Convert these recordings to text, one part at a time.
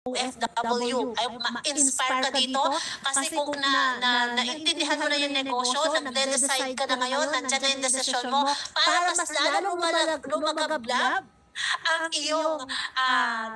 OFW, ay ma-inspire ka dito kasi kung naintindihan mo na yung negosyo, nagde-decide ka na ngayon, nandyan na yung desisyon mo para mas lalo lumagablab ang iyong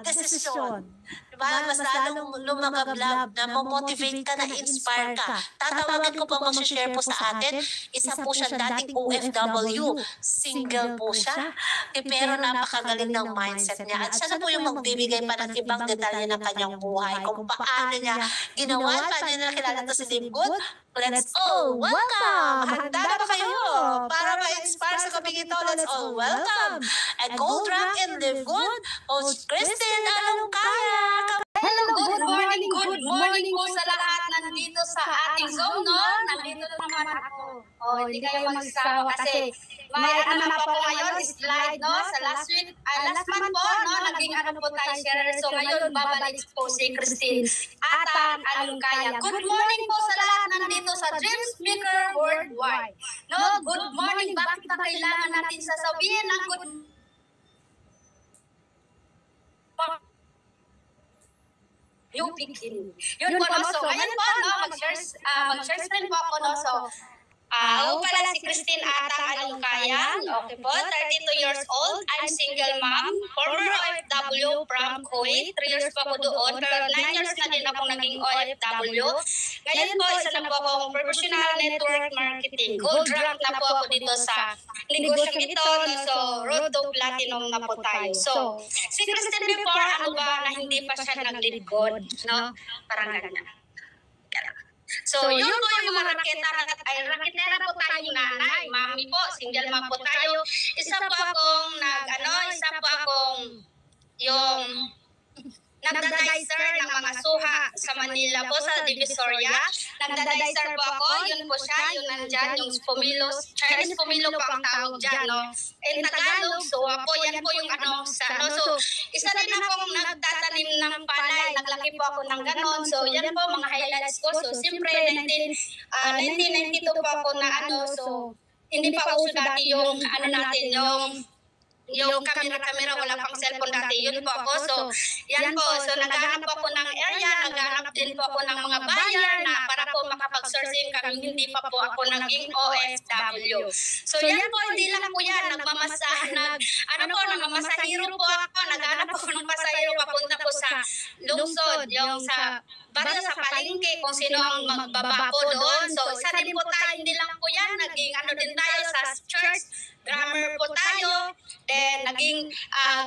desisyon. Diba? Mas lalong lumagablab na motivate ka, na inspire ka. Tatawagin ko pa mag-share po sa atin. Isa po siya dating OFW. Single po siya. Pero napakagaling ng mindset niya. At siya na po yung magbibigay pa ng ibang detalye ng kanyang buhay. Kung paano niya ginawa, paano niya nakilala to si Live Good. Let's all welcome! Handa na ba kayo para ma-inspire sa gabing ito? Let's all welcome! And Gold Rank and Live Good, Coach Christine Alongkaya. Hello, good morning po sa lahat nandito sa ating Zoom, no? Nandito naman ako. Hindi kayo magsasawa kasi may na po ngayon, slide, no? Sa last month po, no? Naging po tayo share. So ngayon, babalik po si Christine Atang Alongkaya. Good morning po sa lahat nandito sa Dreams Maker Worldwide. No, good morning. Bakit ba kailangan natin sasabihin ang good yung beginning. Yun po, no? So, ngayon po, no? Mag-share screen po ako, no? So, pala si Christine Atang Alongkaya. Okay po, 32 years old. I'm single mom, former OFW from Kuwait. 3 years po ako doon, pero 9 years na din akong naging OFW. Ngayon po, isa na po akong professional network marketing. Gold rank na po ako dito sa negosyong ito. No? So, road to platinum na po tayo. So, si Christine before, ano ba na hindi pa siya nag-lead good? No? Parang ganyan. So, yun po yung mga raketera po tayong nanay. Mami po, single mom po tayo. Isa po akong yung nagdadicer ng mga suha sa Manila po, sa Divisoria. Nagdadicer po ako, yun po siya, yung nandyan, yung Pumilos, Chinese Pumilo po ang tawag dyan, no? In Tagalog, suha po, yan po yung So, isa din akong nagtatanim ng palay, naglaki po ako ng ganon. So, yan po mga highlights ko. So, siyempre, 1992 po ako na so, hindi pa uso dati yung, yung camera, wala pang cellphone dati, yun po ako. So, yan po. So, naghahanap po ako ng area, naghahanap din po ako ng mga buyer na para po makapag-sourcing kami, hindi pa po ako naging OFW. So, yan po, hindi lang po yan, nagmamasahiro po ako, naghahanap ako ng pasahiro, papunta po sa lungsod, yung sa baryo sa palengke, kung sino ang magbaba po doon. So, isa din po tayo, hindi lang po yan, naging din tayo sa church, drummer po tayo, then naging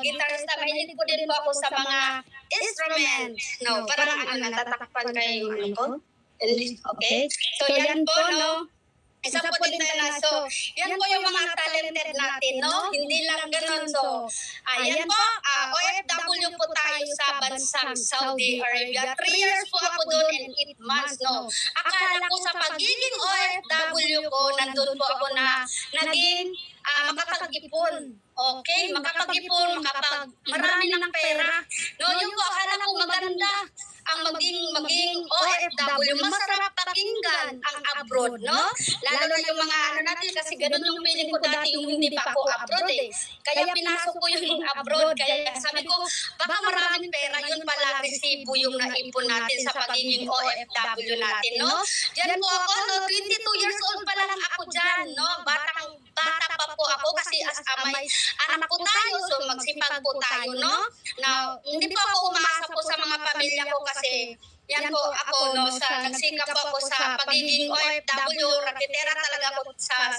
guitarista, mahilig po din po ako sa mga instrument. No, parang natatakpan kayo yung ko. Okay? So, yan po, no? Isa po din tayo na. So, yan po yung mga talented natin, no? Hindi lang ganun. So, yan po, OFW po tayo sa bansang Saudi Arabia. 3 years po ako doon and 8 months, no? Akala ko sa pagiging OFW ko, nandun po ako na naging makapag-ipon. Okay? Makapag-ipon, marami ng pera. No, yung ko, akala ko maganda ang maging OFW, masarap pakinggan ang abroad, no? Lalo na yung mga natin, kasi ganun yung feeling ko dati yung hindi pa ako abroad eh. Kaya pinasok ko yung abroad, kaya sabi ko, baka maraming pera, yun pala resibo yung naipon natin sa pagiging OFW natin, no? Diyan po ako, no? 22 years old pa lang ako dyan, no? Bata pa po ako kasi may anak po tayo, so magsipag po tayo, no? Now, hindi po ako umaasa po sa mga pamilya ko kasi yan po ako, no, nagsikap po ako sa pagiging OFW, raketera talaga po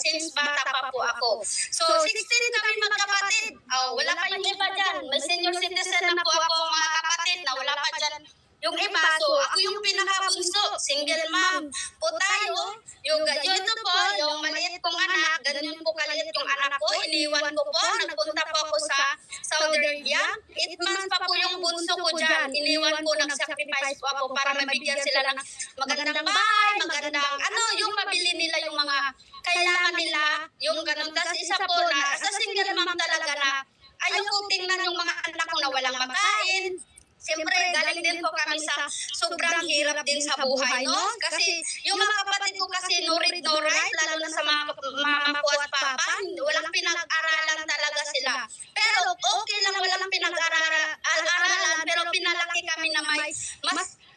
since bata pa po ako. So, 16 kami magkapatid. Wala pa yung iba dyan. May senior citizen na po ako mga kapatid na wala pa dyan yung iba. So, ako yung pinakabunso, single mom po tayo. Yung ito po, yung maliit kong anak, ganyan po kaliit yung anak ko, iniwan ko po, nagpunta po ako sa Saudi Arabia. 8 months pa po yung bunso ko dyan. Iniwan ko, nag-sacrifice po ako para mabigyan sila ng magandang bahay, magandang yung mabili nila yung mga kailangan nila, yung ganun. Tapos isa po na, sa single mom talaga na, ayaw ko tingnan yung mga anak ko na walang makain. Siyempre, galing din po kami sa sobrang hirap din sa buhay, no? Kasi yung mga kapatid ko kasi no read, no write, lalo na sa mga mama ko at papa, walang pinag-aralan talaga sila. Pero okay lang, walang pinag-aralan pinag-aralan, pero pinalaki kami na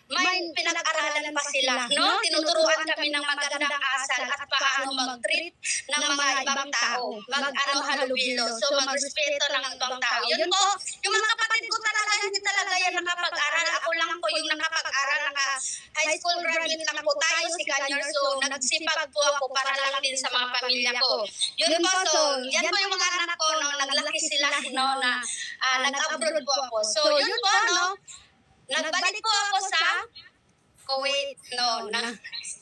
may pinag-aralan pa sila, no? Tinuturuan kami ng magandang asal at paano mag-treat ng mga ibang tao, halubilo, so magrespeto ng ibang tao. Yun po, yung mga kapatid ko talaga, hindi talaga yan nakapag-aral. Ako lang po yung nakapag-aral, high school graduate lang po tayo, second year, so nagsipag po ako para lang din sa mga pamilya ko. Yun po, so yan po yung mga anak ko, no, naglaki sila, no, na nag-abroad po ako. So yun po, no, nagbalik po ako sa Kuwait, no,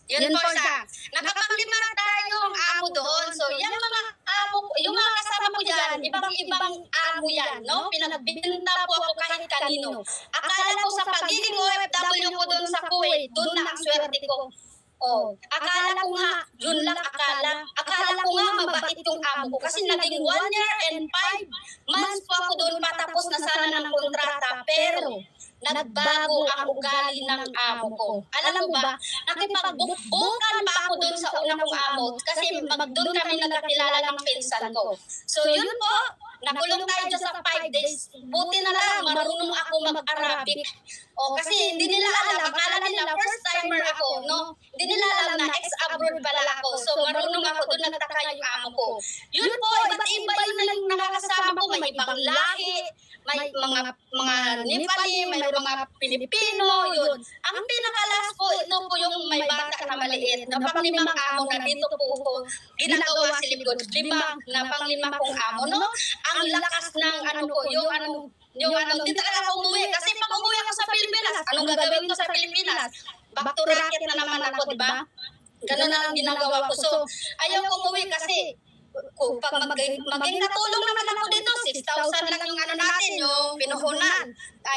yun po sa, nakapaglima tayong amo doon, so yan mga amo, yung mga kasama ko dyan, ibang amo yan, no, pinagbinta po ako kahit kanino. Akala ko sa pagiging OFW ko doon sa Kuwait, doon na ang swerte ko. Oh, akala ko nga, yun lang akala ko nga mabait yung amo ko kasi naging 1 year and 5 months po ako doon patapos na sana ng kontrata, pero nagbago ang ugali ng amo ko. Alam mo ba, nakipagbukbukan pa ako doon sa una kong amo kasi doon kami nagkakilala ng pinsan ko. So yun po, nakulong tayo dyan sa 5 days. Buti na lang, marunong ako mag-Arabic. O, kasi hindi nila alam, akala nila first timer ako, no? Hindi nila alam na ex-abroad pala ako. So marunong ako, doon nagtaka yung amo ko. Yun po, iba't iba yung nakakasama ko, may ibang lahi, may mga Nepali, may mga Pilipino, yun. Ang pinakalas po, ito po yung may bata na maliit, na panglimang amo na dito po ko ginagawa si Libgod. Na panglima kong amo, no? Ang lakas ng ko, hindi talaga ako umuwi. Kasi pag umuwi ako sa Pilipinas, anong gagawin ko sa Pilipinas? Back to racket na naman ako, di ba? Ganun na lang ginagawa ko. So, ayaw ko umuwi kasi pag maging katulong naman ako dito, 6,000 lang yung natin, yung pinuhunan.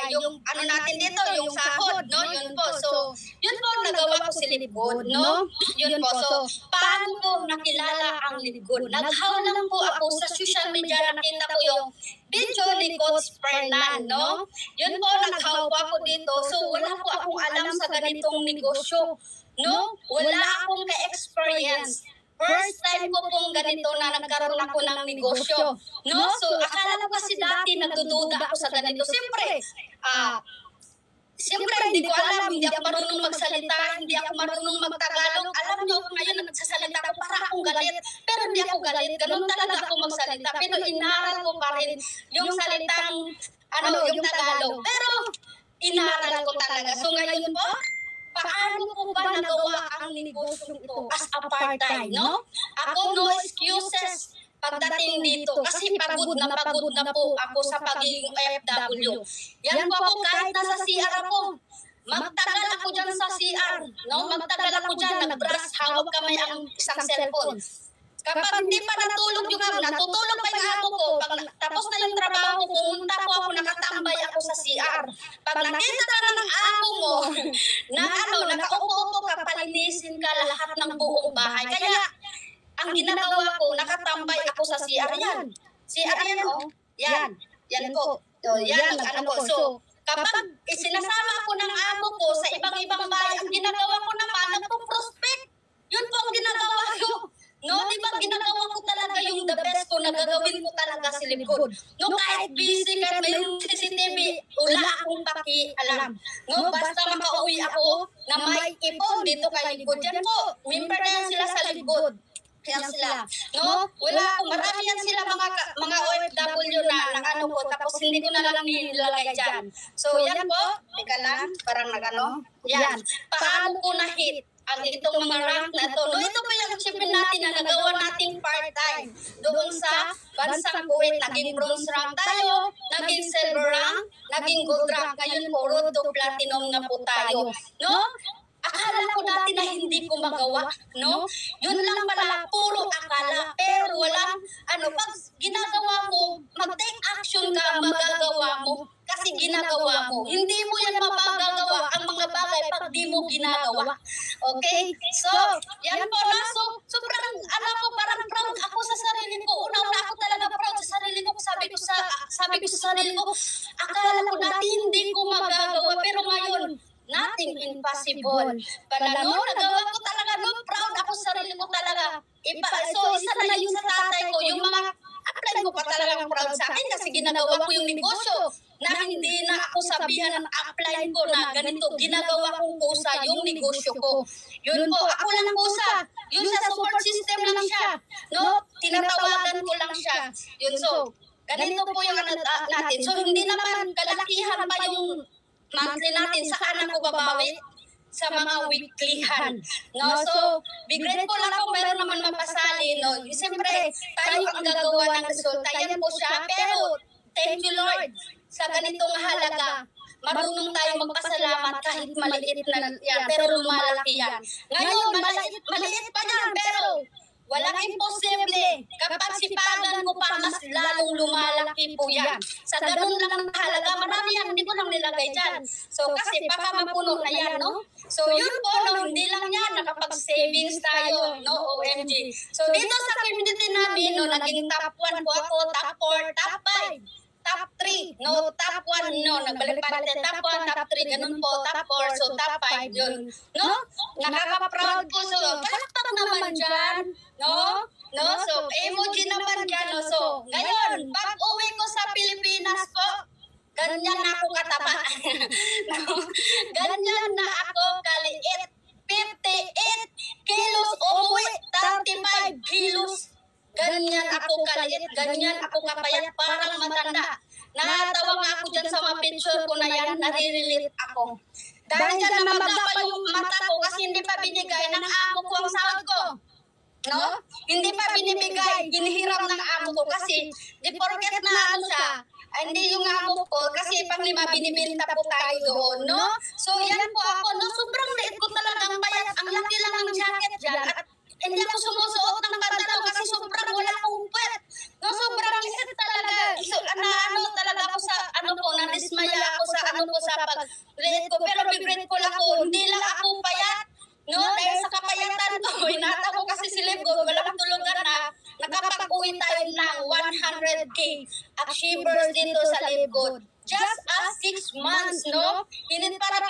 Yung natin dito, yung sahod, no? Yun po. So, yun po nagawa ko si Libgod, no? Yun po. So, paano ko nakilala ang Libgod? Naghaw lang po ako sa social media, nakita ko yung video ni Coach Fernan, no? Yun po, naghaw po ako dito. So, wala po akong alam sa ganitong negosyo, no? Wala akong ka-experience. First time ko pong ganito na nagkaroon ako ng negosyo, no? So, akala ko kasi dati nagdududa ako sa ganito. Siyempre, hindi ko alam, hindi ako marunong magsalita, hindi ako marunong magtagalog. Alam nyo, ngayon nagsasalita ako, para akong galit. Pero hindi ako galit, ganun talaga ako magsalita. Pero inaral ko pa rin yung salitang, yung Tagalog. Pero, inaral ko talaga. So, ngayon po, paano ko ba nagawa ang negosyong ito as a part-time, no? Ako, no excuses pagdating dito kasi pagod na po ako sa pagiging OFW. Yan po ako kahit nasa CR ako. Magtagal ako dyan sa CR, no? Magtagal ako dyan, nag-brush, hawak kamay ang isang cellphone. Kapag hindi pa natulog yung amo, natutulog pa yung amo ko, pag tapos na yung trabaho ko, pumunta po ako, nakatambay ako sa CR. Pag nakita ka ng amo mo, na nakaupo ka, palinisin ka lahat ng buong bahay. Kaya, ang ginagawa ko, nakatambay ako sa CR yan. CR yan, oh. Yan. Yan po. So, yan, So, kapag sinasama ko ng amo ko sa ibang-ibang bahay, ang ginagawa ko naman, nagpo-prospect. Yun po ang ginagawa ko. No, di ba ginagawa ko talaga yung the best ko na gagawin ko talaga si Libgod. No, kahit busy, kahit may CCTV, wala akong pakialam. No, basta makauwi ako na may ipon dito kay Libgod. Yan po, member na yan sila sa Libgod. Yan sila. No, wala akong, marami yan sila mga OFW na ko, tapos hindi ko na lang nilalagay dyan. So, yan po, teka lang, parang yan. Paano ko na-hit ang itong mga rank na ito? No, ito pa yung achievement natin na nagawa nating part-time. Doon sa bansang Kuwait, naging bronze rank tayo, naging silver rank, naging gold rank. Ngayon po, road to platinum na po tayo. No? Akala ko dati na hindi ko magawa, no? Yun lang pala, puro akala. Pero walang, pag ginagawa mo, mag-take action ka, magagawa mo. Kasi ginagawa mo. Hindi mo yan mapagagawa ang mga bagay pag di mo ginagawa. Okay? So, yan po na. So, sobrang, parang proud ako sa sarili ko. Una-una ako talaga proud sa sarili ko. Sabi ko sa sarili ko, akala ko dati hindi ko magagawa. Pero ngayon, nothing impossible. Pala no, nagawa ko talaga, no, proud ako sa sarili ko talaga. So, isa na yun sa tatay ko, yung mga upline ko pa talagang proud sa akin kasi ginagawa ko yung negosyo na hindi na ako sabihan ng upline ko na ganito, ginagawa kong kusa yung negosyo ko. Yun po, ako lang kusa. Yun sa support system lang siya. No, tinatawagan ko lang siya. Yun, so, ganito po yung natin. So, hindi naman kalakihan pa yung monthly natin. Saan ako babawi? Sa mga weeklyhan. No? So, be grateful ako, meron naman mapasali. No? Siyempre, tayo ang gagawa ng resulta. Yan po siya. Pero, thank you Lord sa ganitong halaga. Marunong tayo magpasalamat kahit maliit na yan, pero lumalaki yan. Ngayon, maliit pa yan, pero walang imposible. Kapag sipagan ko pa, mas lalong lumalaki po yan. Sa ganun lang ng halaga, marami yan, hindi ko lang nilagay dyan. So, kasi baka mapuno na yan, no? So, yun po, no, hindi lang yan, nakapag-savings tayo, no, OMG. So, dito sa community namin, no, naging top 1 po ako, top 4, top 5. Top 3, no, top 1, no, nagbalik-balik top 1, top 3, ganun po, top 4, so top 5, yun, no, nakaka-proud po, so, palakpak naman dyan, no, so, emoji naman dyan, no, so, ngayon, pag uwi ko sa Pilipinas po, ganyan na ako kataba, no, ganyan na ako kaliit, 58 kilos, umuwi, 35 kilos, ganyan ako kaliit, ganyan ako kapayat, parang matanda. Natawa nga ako dyan sa mga picture ko na yan, nare-relate ako. Dahil dyan namaga pa yung mata ko kasi hindi pa binigay ng amo ko ang sahod ko. No? Hindi pa binibigay, ginihiram ng amo ko kasi di porket na ano siya, hindi yung amo ko kasi pang 5 binibenta po tayo doon, no? So yan po ako, no? Sobrang liit ko talagang payat, ang laki lang ng jacket dyan at hindi ako sumusuot ng pantalon kasi sobrang wala akong puwet. No, sobrang liit talaga. So, ano talaga ako sa, nadismaya ako sa, sa pag-liit ko. Pero grateful ako, hindi lang ako payat. No, dahil sa kapayatan ko, hinata ko kasi si Libgod, walang tulugan na nakapag-uwi tayo ng 100K achievers dito sa Libgod. Just as 6 months, no? Hindi para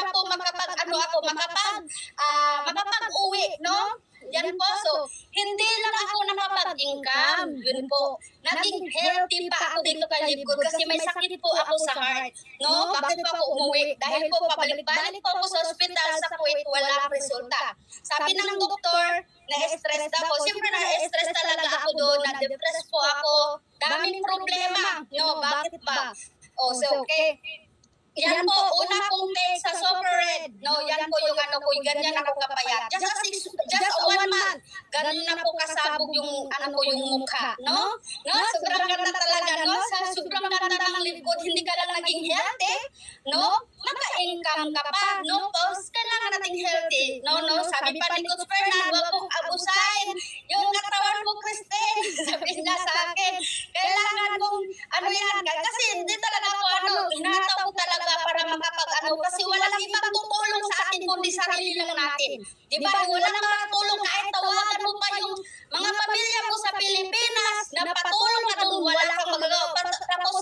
po makapag-uwi, no? Yan po, so, hindi lang ako nakapag-income, yun po. Naging healthy pa ako dito kay Libgod kasi may sakit po ako sa heart, no? Bakit po ako umuwi? Dahil po pabalik-balik po ako sa ospital sa Kuwait, walang resulta. Sabi ng doktor, na-stress ako. Siyempre na-stress talaga ako doon, na-depress po ako. Daming problema, no? Bakit ba? Oh, so, okay. Yan po, una kong take sa Super Red. No, yan po yung ganyan ako kapayat. Just 1 month. Ganun na po kasabog yung yung mukha, no? No, sobrang ganda talaga, no? Sa sobrang ganda ng Libgod, hindi ka lang naging healthy, no? Maka-income ka pa, no? Tapos kailangan nating healthy, no? Sabi pa ni Coach Fernand, wag kong abusahin yung katawan ko, Christine. Sabi niya sa akin, kailangan mong, kasi hindi talaga ako, hinataw ko talaga para kasi walang ibang tutulong sa atin kundi sarili lang natin. Di ba? Walang makatulong kahit tawagan mo pa yung mga pamilya mo sa Pilipinas na patulong ka doon, wala kang magagawa. Tapos,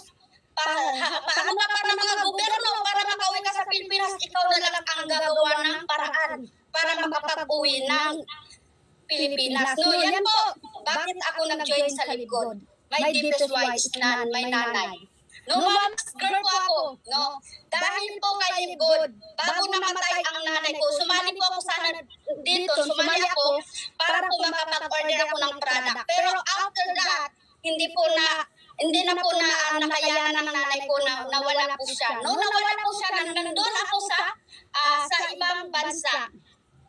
paano ka pa ng mga gobyerno para makauwi ka sa Pilipinas, ikaw na lang ang gagawa ng paraan para makapag-uwi ng Pilipinas. No, yan po. Bakit ako nag-join sa Libgod? My deepest wise nan, may nanay. No, girl po ako, no? Dahil po kay Libgod, bago namatay ang nanay ko, sumali po ako sana dito, sumali ako para po makapag-order ako ng product. Pero after that, hindi na po nakayanan ng nanay ko na nawala po siya. No, nawala po siya, nandun ako sa ibang bansa.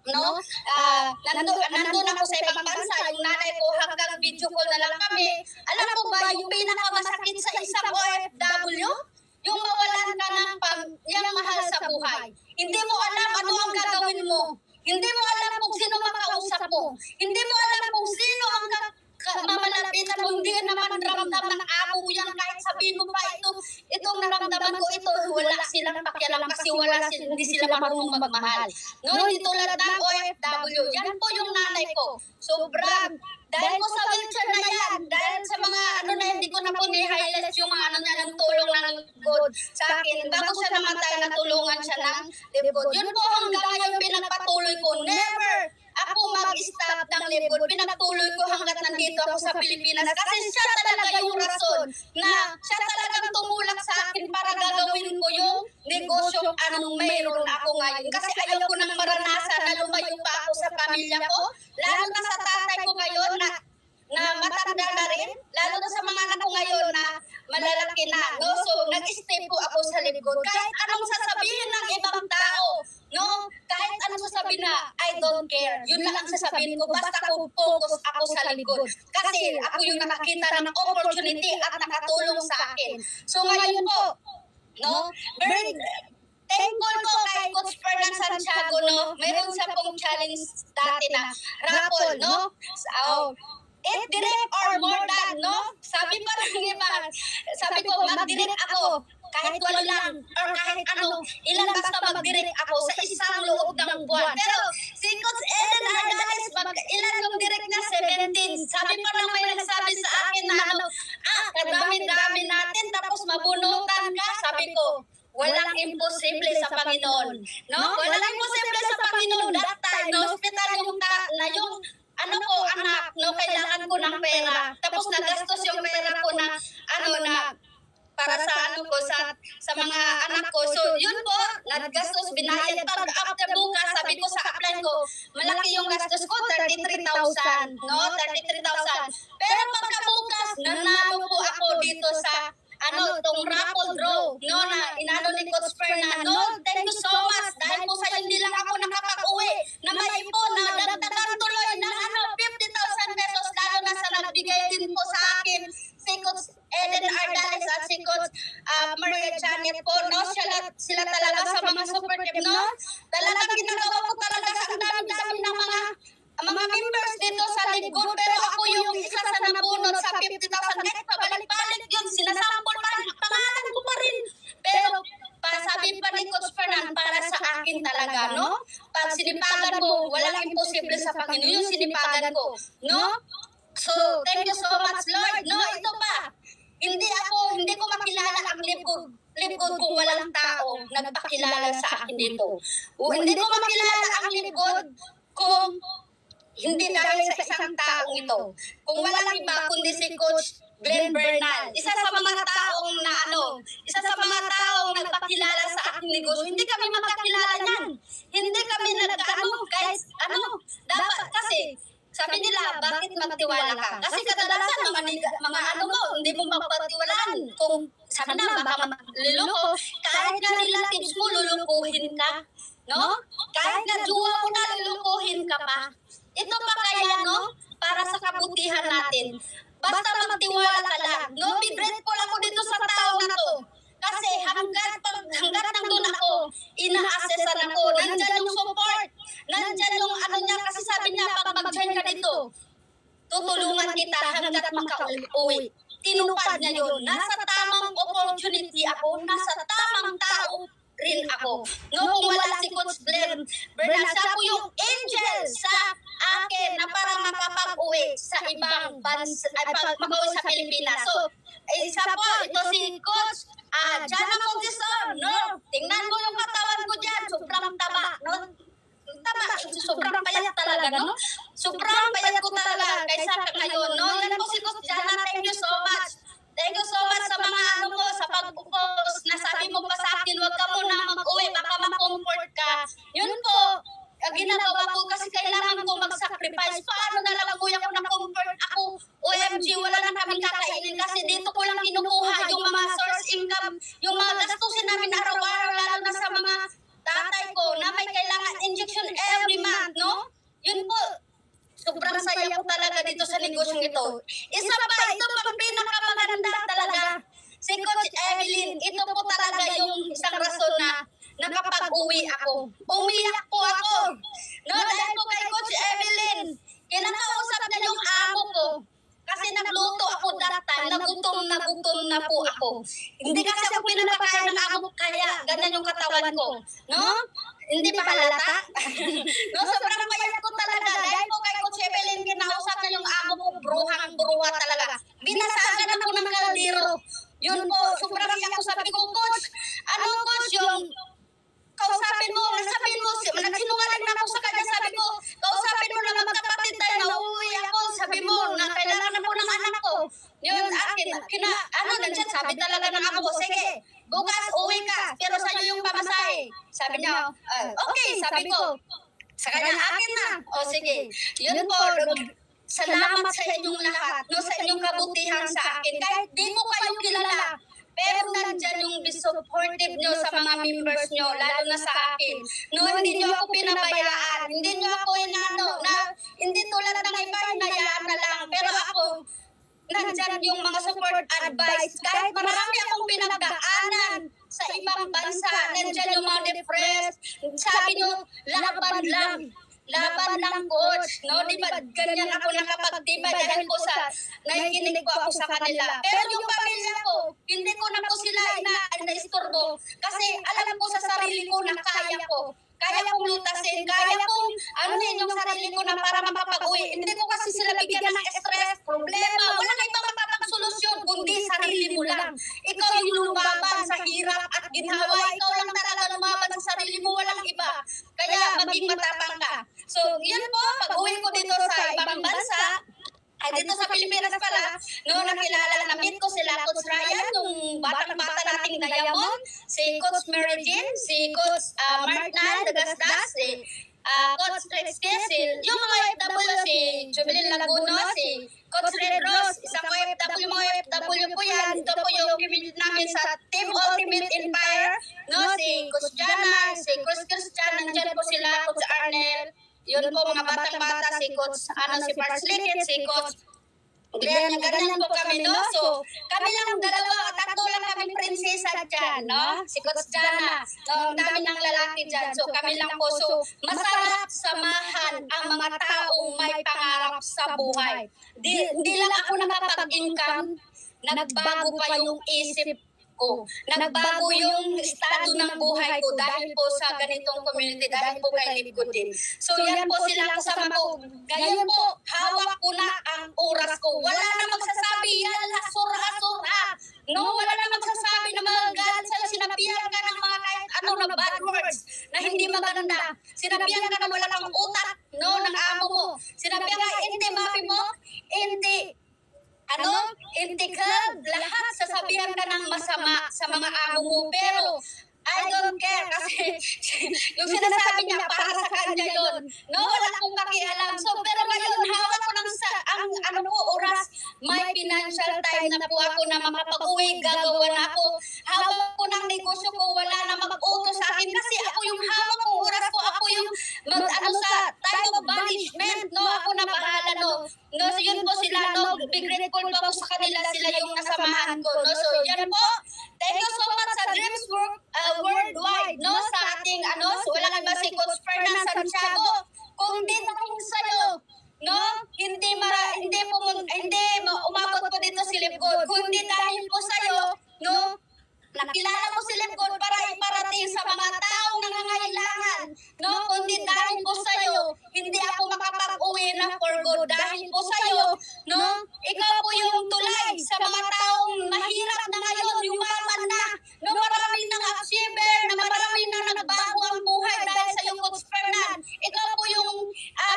No? Nandun ako sa ibang bansa, yung nanay ko hanggang video call na lang kami. Alam mo ba, yung pinakamasakit sa isang OFW? Yung mawalan ka ng mahal sa buhay. Hindi mo alam ano ang gagawin mo. Hindi mo alam kung sino makausap mo. Hindi mo alam kung sino ang mamalapitan mo. Hindi naman ramdam ng amo mo yan. Kahit sabihin mo pa itong naramdaman ko ito, wala silang pakialam kasi hindi sila marunong magmahal. No, hindi tulad ng OFW. Yan po yung nanay ko. Sobrang, dahil ko sa wheelchair na yan, dahil sa mga hindi ko na po ni-highlight yung mga ng tulong ng God sa akin. Bago siya namatay, natulungan siya ng Libgod. Yun po hanggang ngayon pinagpatuloy ko. Never ako mag-stop ng libod, pinagtuloy ko hanggat nandito ako sa Pilipinas kasi siya talaga yung rason na siya talagang tumulak sa akin para gagawin ko yung negosyo anong mayroon ako ngayon. Kasi ayaw ko nang maranasan na lumayo pa ako sa pamilya ko, lalo na sa tatay ko ngayon na matanda na rin, lalo na sa mga anak ko ngayon na malalaki na, no? So, nag-stay po ako sa likod. Kahit anong sasabihin ng ibang tao, no? Kahit anong sasabihin na, I don't care. Yun lang ang sasabihin ko, basta ko focus ako sa likod. Kasi ako yung nakakita ng opportunity at nakatulong sa akin. So, ngayon po, no? Very thankful po kay Coach Fernan Santiago, no? Meron siya pong challenge dati na raffle, no? So, it direct or more than, no? Sabi pa rin iba, sabi ko, mag-direct ako, kahit wala lang, or kahit ano, ilan basta mag-direct ako sa isang loob ng buwan. Pero si Coach Eden Ardales, ilan yung direct na 17. Sabi pa lang may nagsabi sa akin na ano, kadami-dami natin, tapos mabunutan ka. Sabi ko, walang imposible sa Panginoon. No? Walang imposible sa Panginoon. That time, no, hospital yung ano ko, anak, no, kailangan ko ng pera. Tapos nagastos yung pera ko na, para sa ano ko, sa mga anak ko. So, yun po, naggastos, binayad. Pag after bukas, sabi ko sa upline ko, malaki yung gastos ko, 33,000, no, 33,000. Pero pagkabukas, nanalo po ako dito sa tong raffle draw, no, na inano ni Coach Fernan, no, thank you so much, dahil po sa hindi lang ako nakapag-uwi, na may ipon, na dagdagan tuloy ng 50,000 pesos, lalo na sa nagbigay din po sa akin, si Coach Eden Ardales at si Coach Maria Janet po, no, sila talaga sa mga super team, no, talagang ginagawa ko talaga sa dami-dami ng mga members dito sa lingkod, pero ako yung isa sa nabunod sa 50,000. Kahit pabalik-balik yun, sinasample pa rin, pangalan ko pa rin. Pero sabi pa ni Coach Fernan, para sa akin talaga, no? Pag sinipagan mo, walang imposible sa Panginoon, yung sinipagan ko, no? So, thank you so much, Lord. No, ito pa, hindi ko makilala ang libod kung walang tao nagpakilala sa akin dito. Hindi ko makilala ang libod kung hindi dahil sa isang taong ito. Kung walang iba, kundi si Coach Glenn Bernal. Isa sa mga taong nagpakilala sa aking negosyo. Hindi kami magkakilala niyan. Hindi kami guys, dapat kasi, sabi nila, bakit magtiwala ka? Kasi kadalasan, mga hindi mo magpatiwalaan. Kung sabi na, baka magluloko, kahit na relatives mo, lulukuhin ka. No? Kahit na jowa mo na, lulukuhin ka pa. Ito pa kaya, no? Para sa kabutihan natin. Basta magtiwala ka lang. No, be grateful ako dito sa tao na to. Kasi hanggat nandun ako, ina-assessan ako. Nandyan yung support. Nandyan yung niya. Kasi sabi niya, pag mag-join ka dito, tutulungan kita hanggat makauwi. Tinupad niya yun. Nasa tamang opportunity ako. Nasa tamang tao rin ako. No, kung wala si Coach Glenn Bernal, siya po yung angel sa akin na para makapag-uwi sa ibang bansa, mag-uwi sa Pilipinas. So, isa po, ito si Coach Jana Montesor, no? Tingnan mo yung katawan ko dyan, sobrang taba, no? Sobrang payat talaga, no? Sobrang payat ko talaga kaysa ngayon, no? Yan po si Coach Jana, thank you so much. Thank you so much sa mga sa pag-post na sabi mo pa sa akin, huwag ka muna mag-uwi, baka ma-comfort ka. Yun po, ginagawa ko kasi kailangan ko mag-sacrifice. Paano na lang kuya ko na-comfort ako? OMG, wala na kaming kakainin kasi dito ko lang kinukuha yung mga source income, yung mga gastusin namin araw-araw, lalo na sa mga tatay ko na may kailangan injection every month, no? Yun po, sobrang saya ko talaga dito sa negosyong ito. Isa pa, ito pang pinakamaganda talaga. Si Coach Evelyn, ito po talaga yung isang rason na nakapag-uwi ako. Umiyak po ako. No, dahil po kay Coach Evelyn, kinakausap niya yung amo ko. Kasi nagluto ako that time, nagutom na po ako. Hindi kasi ako pinapakain ng amo ko, kaya ganyan yung katawan ko. No? Hindi pa halata? No, sobrang payat ko talaga. Dahil po kay Coach Evelyn, kinausap niya yung amo ko, bruhang-bruha talaga. Binasagan ako ng kaldero. Yun po, sobrang iyak ko. Sabi ko, Coach, Coach, kausapin mo, nasabihin mo, nagsinungaling na ako sa kanya, sabi ko, kausapin mo bukas uwi ka, pero sa'yo yung pamasahe. Sabi niya, okay, sabi ko. Sa kanya, akin na. O sige, yun po, salamat sa inyong lahat, no, sa inyong kabutihan sa akin. Kahit di ko kayo kilala, pero nandyan yung supportive nyo sa mga members nyo, lalo na sa akin. No, hindi nyo ako pinabayaan, hindi nyo ako hindi tulad ng iba, hinayaan na lang. Pero ako, nandyan yung mga support advice. Kahit marami akong pinagdaanan sa ibang bansa, nandyan yung mga depressed. Sabi nyo, laban lang. Laban lang, coach. No, di ba ganyan ako nakapagtibay dahil po sa nakikinig po ako sa kanila. Pero yung pamilya ko, hindi ko na po sila inaistorbo kasi alam ko sa sarili ko na kaya ko. Kaya kong lutasin, kaya kong yung sarili ko na para makapag-uwi. Hindi ko kasi sila bigyan ng stress, problema. Wala na ibang solusyon, kundi sarili mo lang. Ikaw yung lumaban sa hirap at ginhawa. Ikaw lang talaga lumaban sa sarili mo, walang iba. Kaya maging matapang ka. So, yun po, pag-uwi ko dito sa ibang bansa, ay dito sa Pilipinas pala, no, nakilala, na-meet ko sila Coach Ryan, yung batang-bata nating Diamond, si Coach Mary Jean, si Coach Martnan Dagasdas, si Coach Trexke, yung mga OFW, si Jubilin Laguno, si Coach Red Rose, isang OFW, mga OFW po yan. Ito po yung pimilin namin sa Team Ultimate Empire, no, si Coach Jana, si Coach Christian, nandyan po sila, Coach Arnel, yun po mga batang-bata, si Coach, si Parks Likit, si Coach ganyan po kami, no? So, kami lang tatlo lang kami prinsesa dyan, no? Si Coach Jana, no? Ang dami ng lalaki dyan. So, kami lang po. So, masarap samahan ang mga taong may pangarap sa buhay. Hindi lang ako nakapag-income, nagbago pa yung isip ko. Nagbago yung estado ng buhay ko dahil po sa ganitong community, dahil po kay Live Good din. So yan po silang kasama ko. Ngayon po, hawak ko na ang oras ko. Wala na magsasabi, yala, sura-sura. No, wala na magsasabi na magagalit sa'yo. Sinabihan ka ng mga kahit ano na bad words na hindi maganda. Sinabihan ka na wala kang utak, no, ng amo mo. Sinabihan ka, hindi mapi mo, hindi intikal, lahat sasabihan ka ng masama sa mga amo mo. Pero, I don't care kasi yung sinasabi niya para sa kanya yun. No, wala akong pakialam. So, pero ngayon, hawak ko ng oras. May financial time na po ako na makapag-uwi, gagawa na ako. Hawak ko ng negosyo ko, wala na mag-utos sa akin kasi ako yung hawak kong oras ko. Ako yung sa time of banishment. No, ako na bahala, no. No, so yun po sila, no. Big grateful po ako sa kanila, sila yung nasamahan ko, no. So, yan po. Thank you so much sa Dreams Worldwide, no, sa ating, so wala na ba si Coach Fernan Santiago, kung di dahil sa'yo, no, hindi umabot po dito si Live Good, kundi dahil po sa'yo, no, nakilala mo si Live Good para iparating sa mga taong nangangailangan, no, kundi dahil po sa'yo, hindi ako makapag-uwi na for good, dahil po sa'yo, no, ikaw po yung tulay sa mga taong mahirap na ngayon, yumaman na, no, maraming nang achiever, na maraming na nagbago ang buhay dahil sa yung Coach Fernan. Ikaw po yung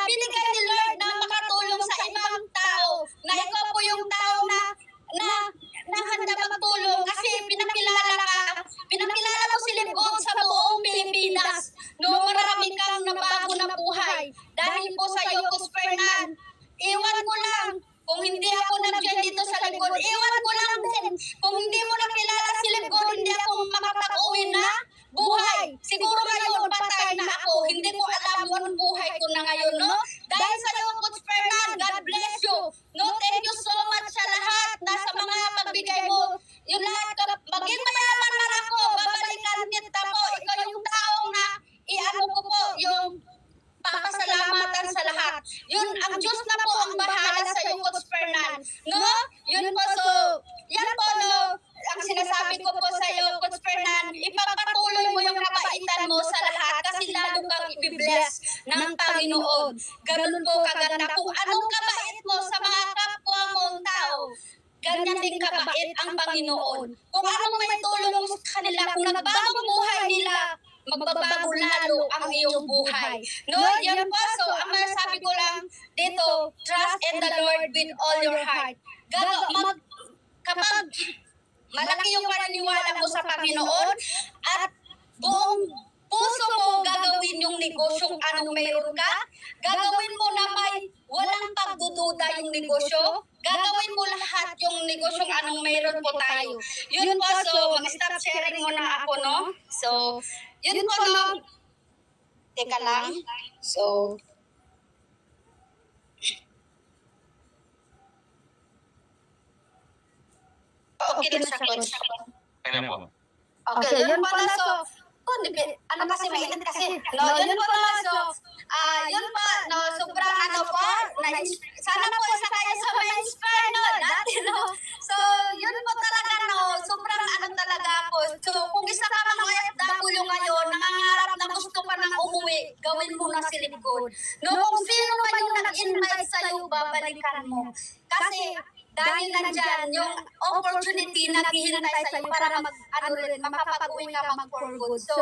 binigay ni Lord na makatulong sa ibang tao, na ikaw po yung tao na handa magtulong kasi pinakilala mo si Live Good sa buong Pilipinas. No, marami kang nabago na buhay. Dahil po sa iyo, Coach Fernan, iwan ko lang, kung hindi ako nandiyan dito sa Live Good, iwan ko lang din. Kung hindi mo nakilala si Live Good, hindi ako makapag-uwi na buhay. Siguro ngayon, patay na ako. Hindi ko alam ang buhay ko na ngayon, no? Dahil sa iyo, Coach Fernan, God bless you. No, thank you so much sa lahat na sa mga pagbigay mo. Yung lahat, maging mayaman man ako, babalikan kita po. Ikaw yung taong na ko po, yung papasalamatan sa lahat. Yun, ang Diyos na po ang bahala sa iyo, Coach Fernan. No? Yun po, so, yan po, no? Ang sinasabi ko po sa iyo, Coach Fernan, ipagpatuloy mo yung kabaitan mo sa lahat kasi lalo kang i-bless ng Panginoon. Ganun po kaganda. Kung anong kabait mo sa mga kapwa mong tao, ganyan din kabait ang Panginoon. Kung anong may tulong mo sa kanila, kung nagbago buhay nila, magbabago lalo ang iyong buhay. No, yan po. So, ang masasabi ko lang dito, trust in the Lord with all your heart. Kapag malaki yung paniniwala mo sa Panginoon at buong puso mo gagawin yung negosyong anong mayroon ka, gagawin mo na may walang pagdududa yung negosyo, gagawin mo lahat yung negosyong anong mayroon po tayo. Yun po, so mag-stop sharing mo na ako, no? So, yun po, no? Teka lang. So, okay na siya, coach. Kaya po. Okay, yun pala, so, ano kasi, mainit kasi. No, yun pala, so, yun pa, no, sobrang ano po, sana po isa kayo sa ma-inspire, no, dati, no. So, yun po talaga, no, sobrang ano talaga ako. So, kung isa ka mga OFW ngayon, nangangarap na gusto pa ng umuwi, gawin mo na silipkod. No, kung sino man yung nag-invite sa'yo, babalikan mo. Kasi, dahil nandyan yung opportunity na hihintay sa'yo para makapag-uwi ka mag-for good. So,